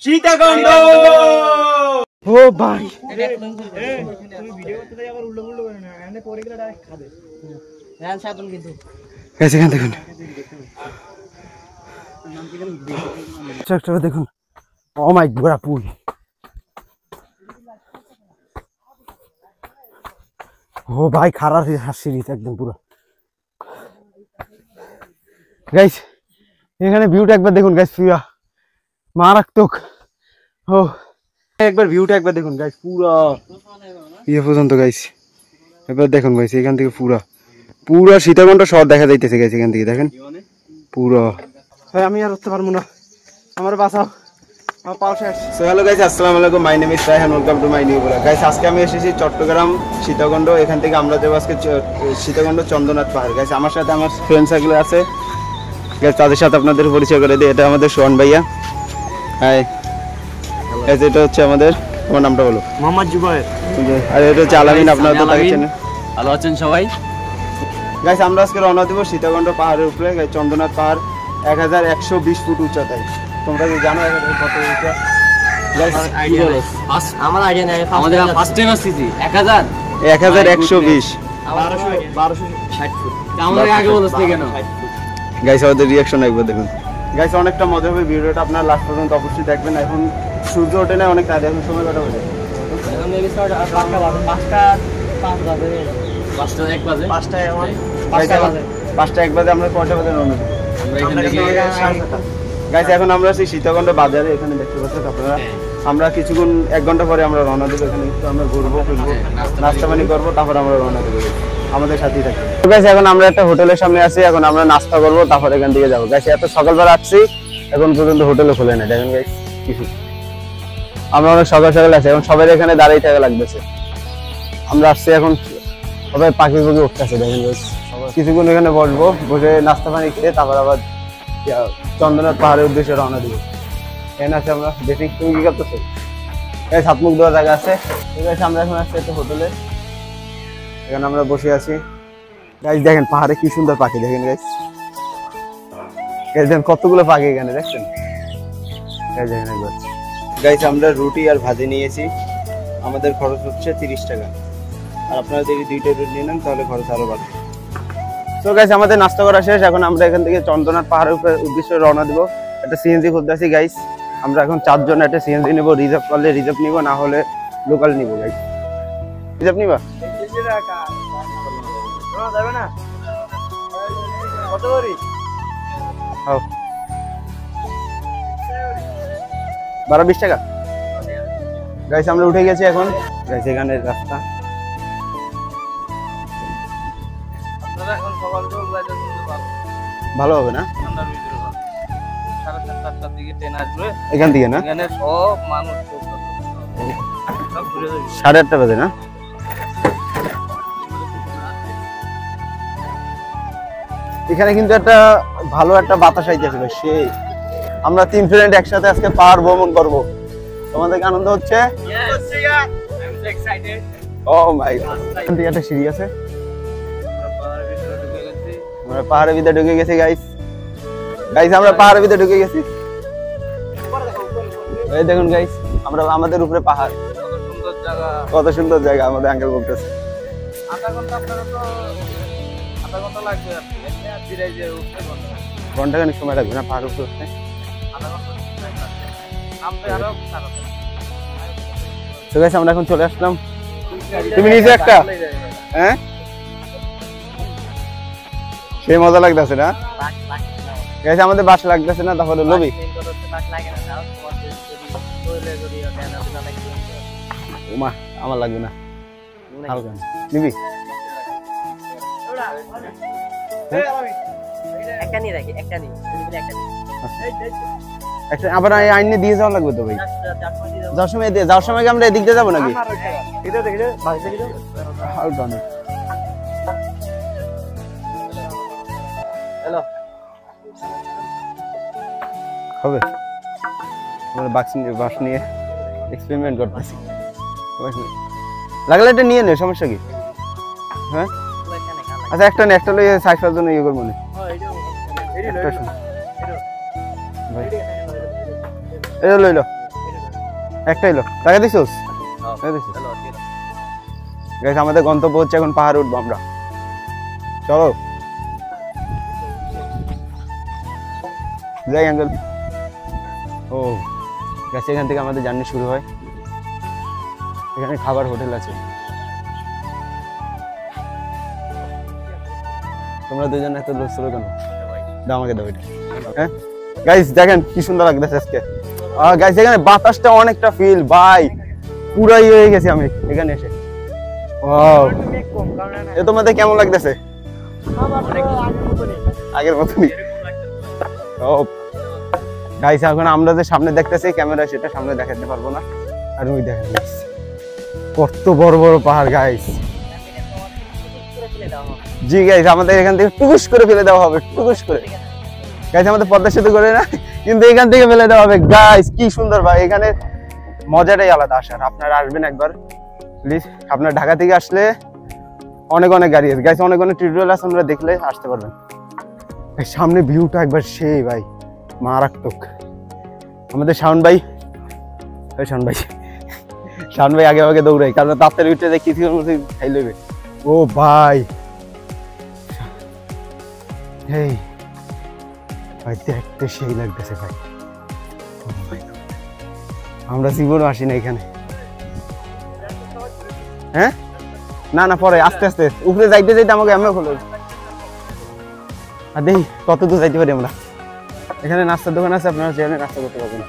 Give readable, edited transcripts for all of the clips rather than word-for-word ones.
সীতাকুণ্ড। ও ভাই তুমি ভিডিও করতে যাই আবার উল্টো উল্টো করে না, এখানে পরে গেলে ডাইরেক্ট খাবে। হ্যাঁ সাধন কিন্তু গাইস এখান দেখুন, ট্রাক্টর দেখুন। ও মাই গোড়া পুই। ও ভাই খারাপ সিরিজ একদম পুরো। গাইস এখানে ভিউটা একবার দেখুন গাইস, পুরা মারাত্মক। ও একবার ভিউটা একবার দেখুন গাইস, পুরা ইয়ে পর্যন্ত গাইস। এবার দেখুন গাইস এখান থেকে পুরা পুরা সীতাকুণ্ড শহর দেখা যাইতেছে গাইস এখান থেকে দেখেন পুরো। ভাই আমি আর উঠতে পারবো না, আমার বাঁচাও, আমার পাও শেষ। সো হ্যালো গাইস, আসসালামু আলাইকুম, my name is Raihan, welcome to my new blog. Guys আজকে আমি এসেছি চট্টগ্রাম সীতাকুণ্ড। এখান থেকে আমরা যাবো আজকে সীতাকুণ্ড চন্দ্রনাথ পাহাড়। গাইস আমার সাথে আমার ফ্রেন্ড সার্কেল আছে গাইস, তাদের সাথে আপনাদের পরিচয় করে দিই। এটা আমাদের সোহান ভাইয়া। হাই গাইস, এটা হচ্ছে আমাদের, তোমার নামটা বলো? মোহাম্মদ জুবায়ের। আর এটা হচ্ছে আলামিন, আপনারা তো তাকে চেনেন। ভালো আছেন সবাই? গাইস আমরা আজকে রওনা দিব সীতাকুণ্ড পাহাড়ের উপরে। গাইস চন্দ্রনাথ পাহাড় 1120 ফুট উচ্চতায়। তোমরা কি জানো কত উচ্চতা? গাইস আমার আইডিয়া নাই, আমাদের ফার্স্ট টাইম আসছি 1120 1260 ফুট। আমাদের আগে বলছ কেন? গাইস আমাদের রিঅ্যাকশন একবার দেখুন। গাইস অনেকটা মজা হবে, ভিডিওটা আপনারা লাস্ট পর্যন্ত অবশ্যই দেখবেন। এখন সূর্য ওঠে না, অনেক রাত, এখন সময় কটা বাজে? এখন মেবি 5টা 5 বাজে। 5টা 1 বাজে। 5টা 1 বাজে। আমরা কয়টা বাজে রওনা দিব? গাইস এখন আমরা আছি সীতাকুণ্ড বাজারে, এখানে দেখতে পাচ্ছেন আপনারা। আমরা কিছুক্ষণ 1 ঘন্টা পরে আমরা রওনা দেবো। এখানে একটু আমরা ঘুরবো ফিরবো, নাস্তা পানি করবো, তারপর আমরা রওনা দেবো। আমাদের সাথেই থাকবে। গাইস এখন আমরা একটা হোটেলের সামনে আছি, এখন আমরা নাস্তা করবো, তারপর এখান থেকে যাবো। গাইস এত সকালবেলা আসছি, এখন পর্যন্ত হোটেলে খোলে না, দেখেন গাইস কিছু। আমরা অনেক সকাল সকাল আছি, এখন সবাই এখানে দাঁড়িয়ে থাকা লাগতেছে। আমরা আসছি এখন, সবাই পাখি পাখি উঠতেছে, দেখেন গাইস। কিছুক্ষণ এখানে বসবো, বসে নাস্তা পানি খেয়ে তারপর আবার চন্দ্রনাথ পাহাড়ের উদ্দেশ্যে রওনা দিব। এখানে আছে আমরা দেখি, তুমি কি করতেছো? এই হাত মুখ ধোয়া জায়গা আছে, ঠিক আছে। আমরা এখন আসছি একটা হোটেলে, এখানে আমরা বসে আছি। গাইস দেখেন পাহাড়ে কি সুন্দর পাখি, দেখেন গাইস। দেখেন কতগুলো পাখি এখানে, দেখছেন? দেখেন একবার। গাইস আমরা রুটি আর ভাজি নিয়েছি, আমাদের খরচ হচ্ছে 30 টাকা। আর আপনারা যদি 2টা রুটি নিয়ে নেন তাহলে খরচ আরো বাড়বে। তো গাইস আমাদের নাস্তা করা শেষ, এখন আমরা এখান থেকে চন্দ্রনাথ পাহাড়ের উদ্দেশ্যে রওনা দিব। একটা সিএনজি খুঁজতেছি গাইস। আমরা এখন 4 জন একটা সিএনজি নিব, রিজার্ভ করলে রিজার্ভ নিব, না হলে লোকাল নিব। গাইস রিজার্ভ নিবা? যাবে না কত করি? 12-20 টাকা। গাইস আমরা উঠে গেছি এখন। গাইস এখানে রাস্তা এখন সকাল ভালো হবে না? 7:30-8টার দিকে ট্রেন আসবে এখান থেকে না? এখানে সব মানুষ সব ঘুরে যাবে। 8:30 বাজে না? এখানে কিন্তু একটা ভালো একটা বাতাস আইতেছে ভাই, সেই। আমরা 3 ফ্রেন্ড একসাথে আজকে পাহাড় ভ্রমণ করব। তোমাদের কি আনন্দ হচ্ছে? ও মাই গড, এখান থেকে একটা সিঁড়ি আছে। আমরা পাহাড়ের ভিতরে ঢুকে গেছি গাইস। গাইস আমরা পাহাড়ের ভিতরে ঢুকে গেছি। এই দেখুন গাইস, আমরা আমাদের উপরে পাহাড়। কত সুন্দর জায়গা, আমাদের আঙ্কেল বলতেছে। আধা ঘন্টা লাগবে ঘন্টাখানিক সময় লাগবে না পাহাড় উপরে উঠতে? তো গাইস আমরা এখন চলে আসলাম। তুমি নিজে একটা, হ্যাঁ সেই মজা লাগতেছে না গাইস? আমাদের বাস লাগতেছে না, তাহলে লবি। ওমা আমার লাগবে না, হালকা নিবি? আবার আইনে দিয়ে যাওয়া লাগবে তো ভাই। যাওয়ার সময় দিয়ে, যাওয়ার সময় আমরা এদিক দিয়ে যাবো নাকি? হালকা না হবে। আমরা বাস নিয়ে এক্সপেরিমেন্ট করতেছি। লাগলে এটা নিয়ে নে, সমস্যা কি? হ্যাঁ আচ্ছা একটা নে, একটা লইয়ে 60 জন ইয়ে করবো না। এটা লইল একটাই লো টাকা দিছিস গাইস আমাদের গন্তব্য হচ্ছে এখন পাহাড়ে উঠবো আমরা চলো যাই আঙ্কেল ও গাইস এখান থেকে আমাদের জার্নি শুরু হয় এখানে খাবার হোটেল আছে তোমরা দুজন এত লোক ছিল কেন দাও আমাকে দাও এটা হ্যাঁ গাইস দেখেন কি সুন্দর লাগতেছে আজকে গাইস এখানে বাতাসটা অনেকটা ফিল ভাই পুরাই হয়ে গেছি আমি এখানে এসে ওয়াও এ তোমাদের কেমন লাগতেছে আগের মতনই ও গাইস এখন আমরা যে সামনে দেখতেছি ক্যামেরা সেটা সামনে দেখাতে পারবো না আর ওই দেখেন কত বড় বড় পাহাড় গাইস জি গাইস আমাদের এখান থেকে টুকুস করে ফেলে দেওয়া হবে টুকুস করে গাইস আমাদের পদ্মা সেতু করে না কিন্তু এখান থেকে ফেলে দেওয়া হবে গাইস কি সুন্দর ভাই এখানে মজাটাই আলাদা আসার আপনারা আসবেন একবার প্লিজ আপনার ঢাকা থেকে আসলে অনেক অনেক গাড়ি আছে গাইস অনেক অনেক টিউটোরিয়াল আছে আমরা দেখলে আসতে পারবেন সামনে ভিউটা একবার সেই ভাই মারাত্মক আমাদের শাওন ভাই আগে আগে দৌড়াই কারণ তাড়াতাড়ি উঠে যায় কিছু খাই লইবে ও ভাই এই ভাই দেখতে সেই লাগতেছে ভাই আমরা জীবনও আসি না এখানে হ্যাঁ না না পরে আস্তে আস্তে উপরে যাইতে যাইতে আমাকে এমন হলো আর দেখি কত দূর যাইতে পারি আমরা এখানে নাস্তার দোকান আছে আপনারা চাইলে নাস্তা করতে পারবেন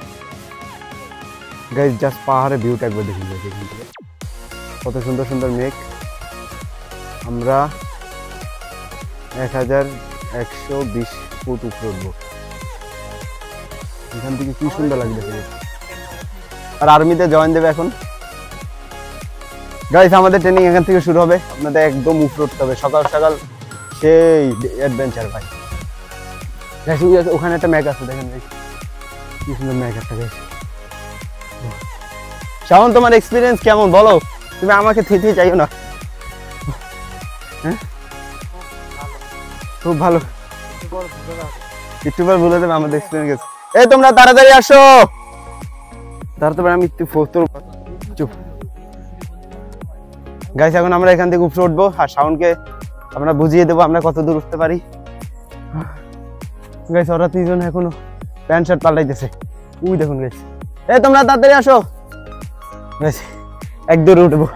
গাইস জাস্ট পাহাড়ের ভিউটা একবার দেখুন এখান থেকে কত সুন্দর সুন্দর মেঘ আমরা 1120 ফুট উপরে উঠবো এখান থেকে কি সুন্দর লাগতেছে আর আর্মিতে জয়েন দেবে এখন গাইস আমাদের ট্রেনিং এখান থেকে শুরু হবে আপনাদের একদম উপরে উঠতে হবে সকাল সকাল সেই অ্যাডভেঞ্চার ভাই ওখানে একটা ম্যাগ আছে দেখেন ভাই কি সুন্দর ম্যাগ একটা গাইস শাওন তোমার এক্সপিরিয়েন্স কেমন বলো তুমি আমাকে থেতে চাইও না হ্যাঁ খুব ভালো একটু পর বলে দেবে আমাদের এক্সপিরিয়েন্স এই তোমরা তাড়াতাড়ি আসো তাড়াতাড়ি আমি একটু চুপ গাইস এখন আমরা এখান থেকে উপরে উঠবো আর শাওনকে আমরা বুঝিয়ে দেবো আমরা কত দূর উঠতে পারি গাইস ওরা তিনজন এখনো প্যান্ট শার্ট পাল্টাইতেছে উই দেখুন গাইস এই তোমরা তাড়াতাড়ি আসো গাইস এক দূরে উঠবো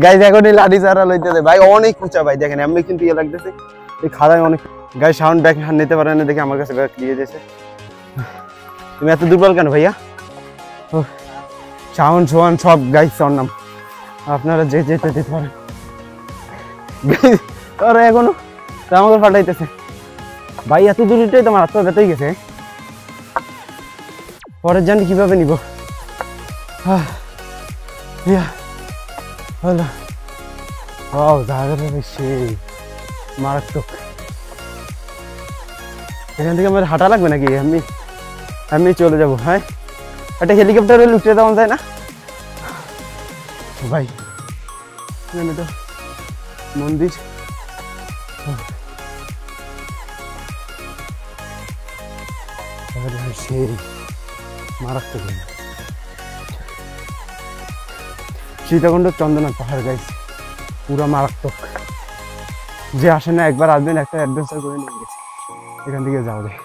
গাইস এখন এই লাঠি চারা লইতেছে ভাই অনেক উঁচা ভাই দেখেন আমি কিন্তু ইয়ে লাগতেছে এই খাড়ায় অনেক গাইস সাউন্ড ব্যাগ নিতে পারে না দেখে আমার কাছে ব্যাগ দিয়ে দিয়েছে তুমি এত দুর্বল কেন ভাইয়া সাউন্ড সোয়ান সব গাইস ওর নাম আপনারা যে যেতে যেতে পারেন ওরা এখনো আমাকে ফাটাইতেছে ভাই এত দূর উঠেই তোমার হাত ব্যথা হয়ে গেছে পরের জানি কিভাবে নিব জায়গাটা সেই মারাত্মক এখান থেকে আমার হাঁটা লাগবে নাকি আমি চলে যাবো হ্যাঁ একটা হেলিকপ্টারে লুটে দেওয়া যায় না ভাই তো মন্দির সেই মারাত্মক সীতাকুণ্ড চন্দনা পাহাড় গাইস পুরো মারাত্মক যে আসে না একবার আসবেন একটা অ্যাডভেঞ্চার করে নিয়ে গেছে এখান থেকে যাওয়া যায়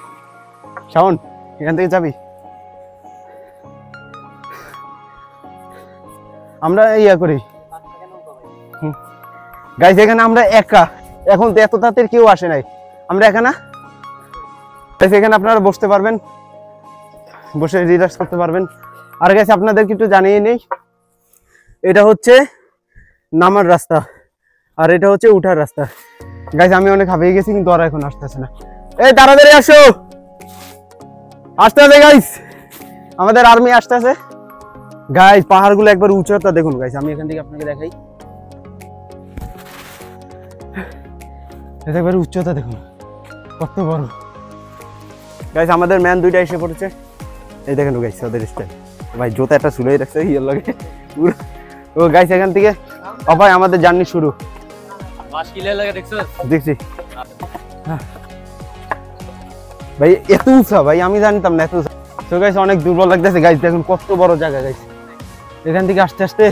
শাওন এখান থেকে যাবি আমরা ইয়া করি গাইস এখানে আমরা একা এখন তো এত তাড়াতাড়ি কেউ আসে নাই আমরা একা না এখানে আপনারা বসতে পারবেন বসে রিল্যাক্স করতে পারবেন আর গাইস আপনাদেরকে একটু জানিয়ে নেই এটা হচ্ছে নামার রাস্তা আর এটা হচ্ছে উঠার রাস্তা গাইস আমি অনেক হাঁপিয়ে গেছি কিন্তু ওরা এখন আসতেছে না এই তাড়াতাড়ি আসো আসতেছে গাইস আমাদের আর্মি আসতেছে গাইস পাহাড়গুলো একবার উঁচুটা দেখুন গাইস আমি এখান থেকে আপনাকে দেখাই এটা একবার উচ্চতা দেখুন কত বড় গাইস আমাদের ম্যান দুইটা এসে পড়েছে এই দেখেন গাইস ওদের স্টাইল ভাই জুতা একটা ঝুলাই রাখছে ইয়ের লাগে পুরো ও গাইস এখান থেকে ভাই আমাদের জার্নি শুরু বাস কি লাগে দেখছো দেখছি ভাই এত উঁচা ভাই আমি জানতাম না এত তো গাইস অনেক দুর্বল লাগতেছে গাইস, দেখুন কত বড় জায়গা গাইস। এখান থেকে আস্তে আস্তে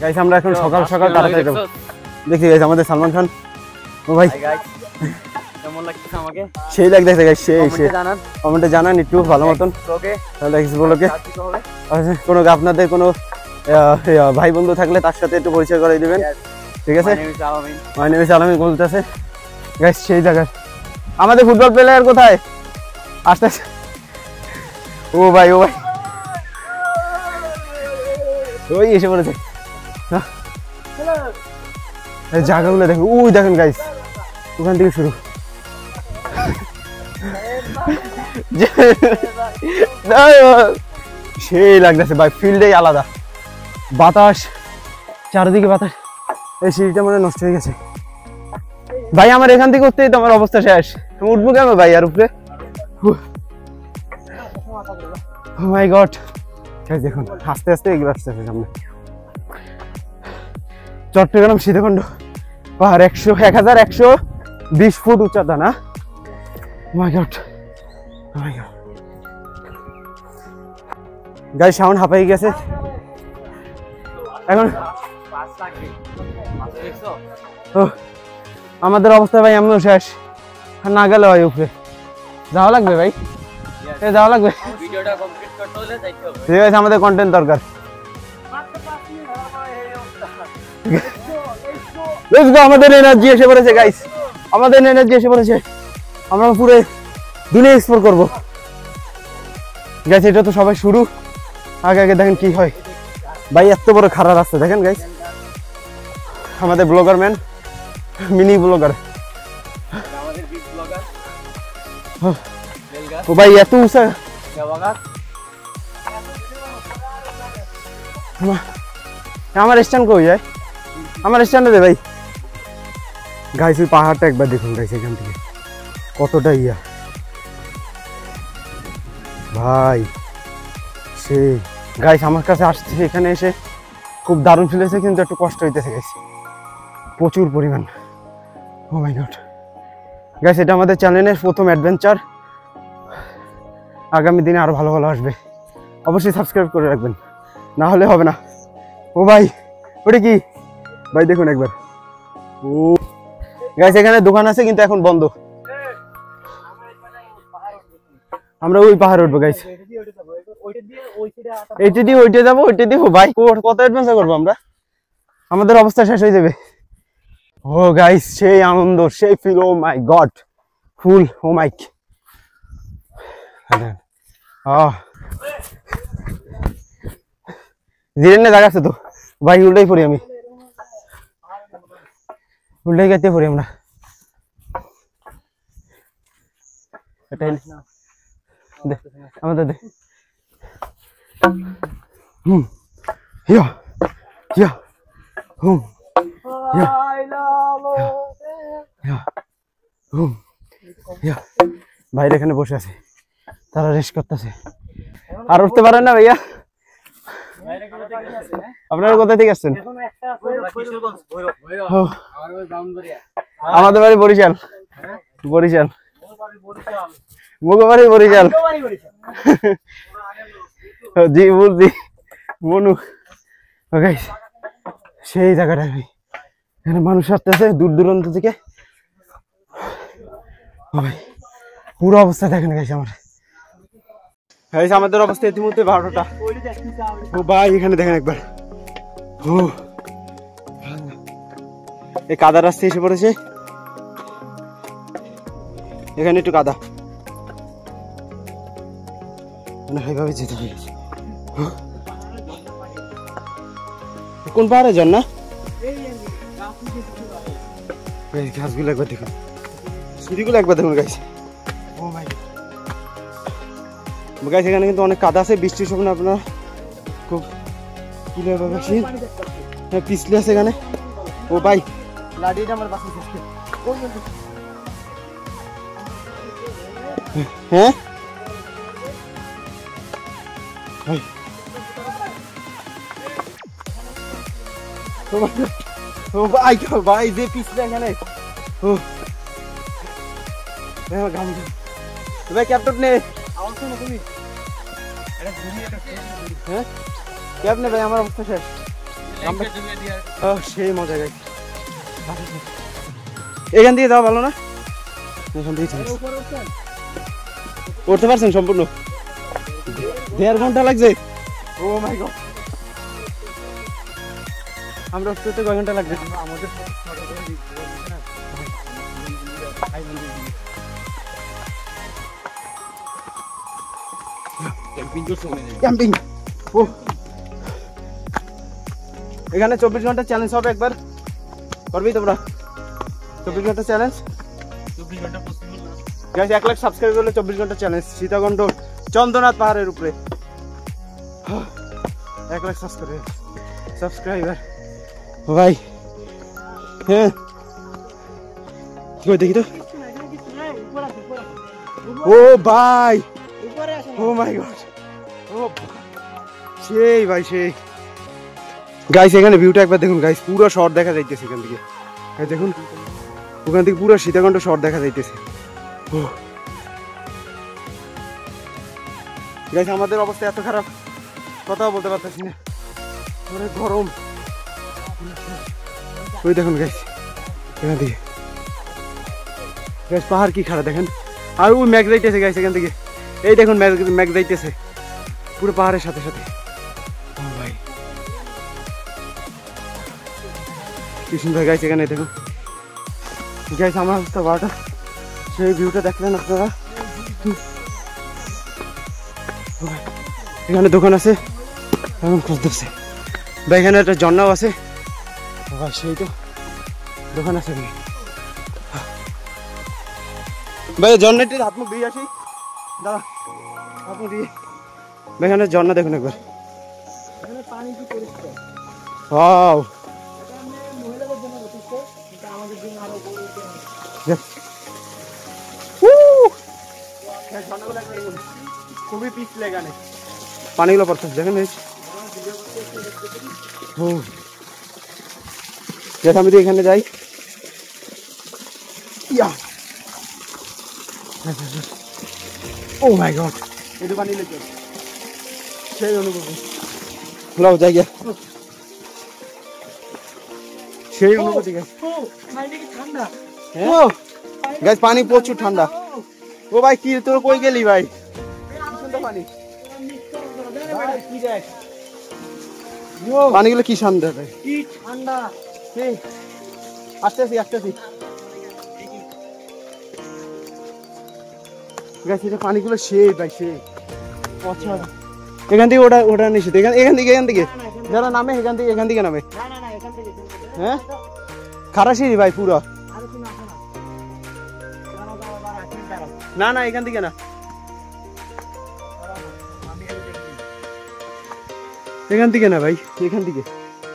গাইস আমরা এখন সকাল সকাল তাড়াতাড়ি যাবো। দেখি গাইস আমাদের সালমান খান, ও ভাই কেমন লাগছে আমাকে? সেই লাগতেছে গাইস, সেই কমেন্টে জানান একটু ভালো মতন। ওকে তাহলে বলোকে কোনো আপনাদের কোনো ভাই বন্ধু থাকলে তার সাথে একটু পরিচয় করে দিবেন, ঠিক আছে? মাই নেম ইজ আলামিন বলতেছে গাইস, সেই জায়গায় আমাদের ফুটবল প্লেয়ার কোথায়? আস্তে আস্তে ও ভাই ওই এসে পড়েছে। জায়গাগুলো দেখুন, ওই দেখেন গাইস, ওখান থেকে শুরু। সেই লাগতেছে ভাই, ফিল্ডেই আলাদা বাতাস, চারিদিকে বাতাস। এই সিঁড়িটা মানে নষ্ট হয়ে গেছে ভাই, আমার এখান থেকে উঠতেই তো আমার অবস্থা শেষ। আমি উঠবো কেন ভাই আর উপরে? ও মাই গড, দেখুন আস্তে আস্তে এগুলো আসতেছে সামনে। চট্টগ্রাম সীতাকুণ্ড পাহাড় 1120 ফুট উচ্চতা না? মাই গড গাইস, সাউন্ড হাঁপাই গেছে এখন। আমাদের অবস্থা ভাই এমন শেষ, না গেলে হয় উপরে যাওয়া লাগবে ভাই, যাওয়া লাগবে। ঠিক আছে, আমাদের কন্টেন্ট দরকার। আমাদের এনার্জি এসে পড়েছে গাইস, আমাদের এনার্জি এসে পড়েছে। আমরা পুরো দুনিয়া এক্সপ্লোর করবো গাইস। এটা তো সবাই শুরু, আগে আগে দেখেন কি হয় ভাই। এত বড় খারাপ রাস্তা দেখেন গাইস। আমাদের ব্লগার ম্যান, মিনি ব্লগার, ও ভাই এত উঁচা। আমার স্ট্যান্ড কই যায়? আমার স্ট্যান্ডে দে ভাই। গাইস ওই পাহাড়টা একবার দেখুন গাইস, এখান থেকে কতটা ইয়া ভাই। সে গাইস আমার কাছে আসছে, এখানে এসে খুব দারুণ ফিল হয়েছে, কিন্তু একটু কষ্ট হইতেছে গাইস, প্রচুর পরিমাণ। ও মাই গড গাইস, এটা আমাদের চ্যানেলের প্রথম অ্যাডভেঞ্চার। আগামী দিনে আরো ভালো ভালো আসবে, অবশ্যই সাবস্ক্রাইব করে রাখবেন, না হলে হবে না। ও ভাই ওটা কি ভাই দেখুন একবার। ও গাইস এখানে দোকান আছে কিন্তু এখন বন্ধ। আমরা ওই পাহাড়ে উঠবো গাইস, এইটা দিয়ে ওইটা যাবো, ওইটা দিয়ে ভাই কত অ্যাডভেঞ্চার করবো আমরা, আমাদের অবস্থা শেষ হয়ে যাবে। ও গাইস সেই আনন্দ, সেই ফিল, ও মাই গড ফুল, ও মাই জিরেনে জায়গা আছে তো ভাই, উল্টাই পড়ি আমি, উল্টাই গেতে পড়ি আমরা। আমাদের দে ভাইরা এখানে বসে আছে, তারা রেস্ট করতেছে। আর উঠতে পারেন না ভাইয়া? আপনারা কোথা থেকে আসছেন? আমাদের বাড়ি বরিশাল। বরিশাল মুগবাড়ি বরিশাল। জি বুঝছি মনু। সেই জায়গাটা এখানে মানুষ আসতেছে দূর দূরান্ত থেকে। পুরো অবস্থা দেখেন গাইস আমার। আমাদের অবস্থা ইতিমধ্যে 12টা। ও ভাই এখানে দেখেন একবার, ও এই কাদা রাস্তা এসে পড়েছে, এখানে একটু কাদা, মানে এইভাবে যেতে পেরেছে। কোন পাহাড়ে যান না? গাছগুলো একবার দেখুন, সিঁড়িগুলো একবার দেখুন গাইস। ও মাই গড গাইস, এখানে কিন্তু অনেক কাদা আছে, বৃষ্টির সময় আপনারা খুব পিছলে আছে এখানে। ও ভাই লাঠিটা আমার পাশে, হ্যাঁ ও ভাই ভাই যে পিছলে এখানে। ও ভাই ক্যাপ্টেন নে, তুমি হ্যাঁ কেমনে ভাই আমার অবস্থা শেষ সেই মজা গাই এখান দিয়ে যাওয়া ভালো না এখান থেকে উঠতে পারছেন সম্পূর্ণ 1.5 ঘন্টা লাগছে ও মাই গড আমরা উঠতে কয় ঘন্টা লাগবে আমাদের ক্যাম্পিং ও এখানে 24 ঘন্টা চ্যালেঞ্জ হবে একবার করবি তোমরা 24 ঘন্টা চ্যালেঞ্জ 24 ঘন্টা পসিবল না গাইস 1 লাখ সাবস্ক্রাইব করলে 24 ঘন্টা চ্যালেঞ্জ সীতাকুণ্ড চন্দ্রনাথ পাহাড়ের উপরে 1 লাখ সাবস্ক্রাইবার ভাই হ্যাঁ কই দেখি তো ও ভাই ও মাই গড ও সেই ভাই সেই গাইস এখানে ভিউটা একবার দেখুন গাইস পুরো শর্ট দেখা যাইতেছে এখান থেকে দেখুন ওখান থেকে পুরো সীতাকুণ্ড শর্ট দেখা যাইতেছে ও গাইস আমাদের অবস্থা এত খারাপ কথাও বলতে পারতেছি না অনেক গরম ওই দেখুন গাইস এখান থেকে গাইস পাহাড় কি খারাপ দেখেন আর ওই ম্যাগ যাইতেছে গাইস এখান থেকে এই দেখুন ম্যাগ যাইতেছে পুরো পাহাড়ের সাথে সাথে ও ভাই কি সুন্দর গাইস এখানে দেখুন গাইস আমার অবস্থা বারোটা সেই ভিউটা দেখলেন আপনারা এখানে দোকান আছে এখন খুঁজতেছে বা এখানে একটা ঝর্ণাও আছে সেই তো দোকান আছে ভাই ঝর্ণাটি হাত মুখ দিয়ে আসি দাঁড়া হাত মুখ দিয়ে এখানে ঝর্ণা দেখুন একবার পানি কি পরিষ্কার ওয়াও মহিলাদের জন্য যথেষ্ট কিন্তু আমাদের জন্য আরো খুবই পিছলে এখানে পানিগুলো পড়তেছে দেখেন আমি তো এখানে যাই ও মাই গড এই পানি লেগে সেই অনুভূতি লাও যাই গিয়া সেই অনুভূতি ঠান্ডা গাইস পানি প্রচুর ঠান্ডা ও ভাই কি তোর কই গেলি ভাই সুন্দর পানি পানিগুলো কি ঠান্ডা ভাই কি ঠান্ডা আসতেছি গাইস এটা পানিগুলো সেই ভাই সেই এখান থেকে ওটা নিষেধ এখান থেকে যারা নামে এখান থেকে নামে হ্যাঁ খারাসিরি ভাই পুরো না এখান থেকে না এখান থেকে না ভাই এখান থেকে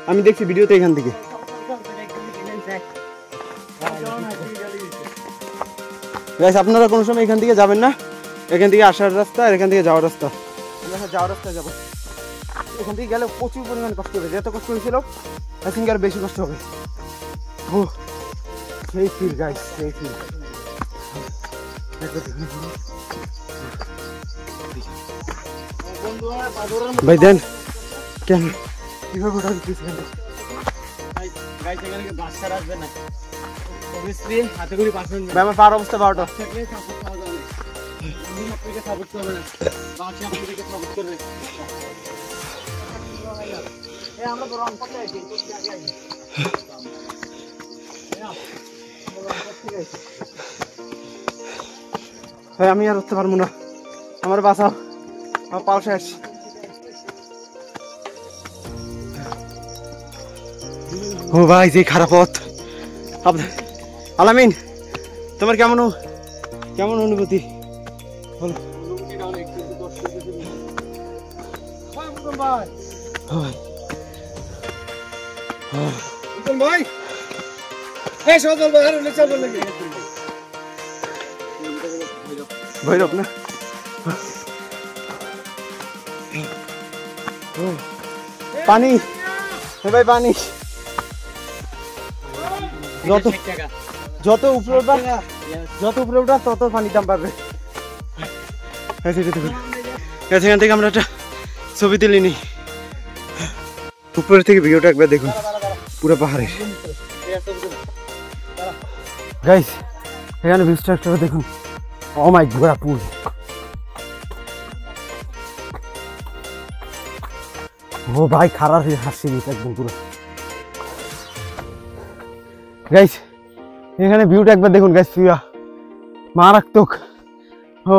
আমি দেখছি ভিডিওতে এখান থেকে গাইস আপনারা কোনো সময় এখান থেকে যাবেন না এখান থেকে আসার রাস্তা আর এখান থেকে যাওয়ার রাস্তা যাওয়ার রাস্তায় যাবো এখান থেকে গেলে প্রচুর পরিমাণ কষ্ট হবে যত কষ্ট হয়েছিল এখন আর বেশি কষ্ট হবে ও সেই ফিল গাইস সেই ফিল ভাই দেন কেন কিভাবে ওটা দিচ্ছি আমার পার অবস্থা 12টা আমি আর উঠতে পারবো না আমার বাঁচাও আমার পাও শেষ ও ভাই যে খারাপ পথ আলামিন তোমার কেমন অনুভূতি বলো ভৈরব না পানি ভাই পানি যত উপরে উঠবা তত পানির দাম বাড়বে এখান থেকে আমরা একটা ছবি তুলে নিই। উপরের থেকে ভিউটা একবার দেখুন, পুরো পাহাড়ের। গাইস এখানে ভিউ স্ট্রাকচার দেখুন, ও মাই গড পুল। ও ভাই খারাপ হয়ে হাসি দিচ্ছে একদম পুরো। গাইস এখানে ভিউটা একবার দেখুন গাইস, মারাত্মক। ও